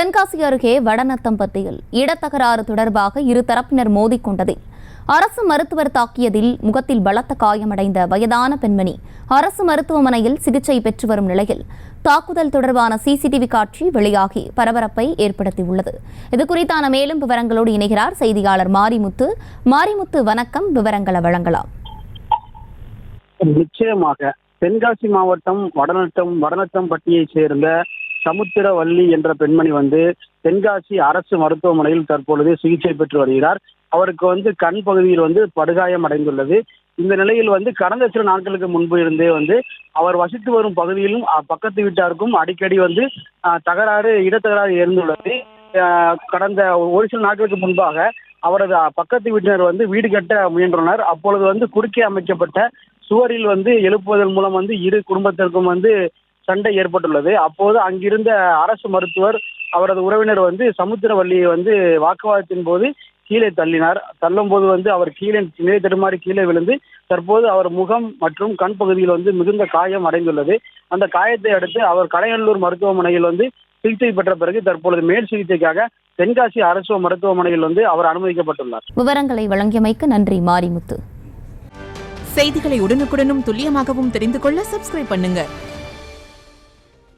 தென்காசி அருகே வடநத்தம்பட்டியில் இடத்தகராறு தொடர்பாக இரு தரப்பினர் மோதிக்கொண்டதில் அரசு மருத்துவர் தாக்கியதில் முகத்தில் பலத்த காயமடைந்த வயதான பெண்மணி அரசு மருத்துவமனையில் சிகிச்சை பெற்று வரும் நிலையில் தாக்குதல் தொடர்பான சிசிடிவி காட்சி வெளியாகி பரபரப்பை ஏற்படுத்தியுள்ளது. இதுகுறித்தான மேலும் விவரங்களோடு இணைகிறார் செய்தியாளர் மாரிமுத்து. மாரிமுத்து, வணக்கம். விவரங்களை வழங்கலாம். நிச்சயமாக தென்காசி மாவட்டம் வடநத்தம்பட்டியை சேர்ந்த சமுத்திரவள்ளி என்ற பெண்மணி தென்காசி அரசு மருத்துவமனையில் தற்பொழுது சிகிச்சை பெற்று வருகிறார். அவருக்கு கண் பகுதியில் படுகாயம் அடைந்துள்ளது. இந்த நிலையில் கடந்த சில நாட்களுக்கு முன்பு இருந்தே அவர் வசித்து வரும் பகுதியிலும் பக்கத்து வீட்டாருக்கும் அடிக்கடி இடத்தகராறு இருந்துள்ளது. கடந்த ஒரு சில நாட்களுக்கு முன்பாக அவரது பக்கத்து வீட்டினர் வீடு கட்ட முயன்றனர். அப்பொழுது குறுக்கே அமைக்கப்பட்ட சுவரில் எழுப்புவதன் மூலம் இரு குடும்பத்திற்கும் சண்டை ஏற்பட்டுள்ளது. அப்போது அங்கிருந்த அரசு மருத்துவர் அவரது உறவினர் சமுத்திரவள்ளியை வாக்குவாதத்தின் போது கீழே தள்ளினார். தள்ளும் போது அவர் நிலை தடுமாறி கீழே விழுந்து தற்போது அவர் முகம் மற்றும் கண் பகுதியில் மிகுந்த காயம் அடைந்துள்ளது. அந்த காயத்தை அடுத்து அவர் கடையநல்லூர் மருத்துவமனையில் சிகிச்சை பெற்ற பிறகு தற்பொழுது மேல் சிகிச்சைக்காக தென்காசி அரசு மருத்துவமனையில் அவர் அனுமதிக்கப்பட்டுள்ளார். விவரங்களை வழங்கியமைக்கு நன்றி மாரிமுத்து. செய்திகளை உடனுக்குடனும் துல்லியமாகவும் தெரிந்து கொள்ள சப்ஸ்கிரைப் பண்ணுங்க.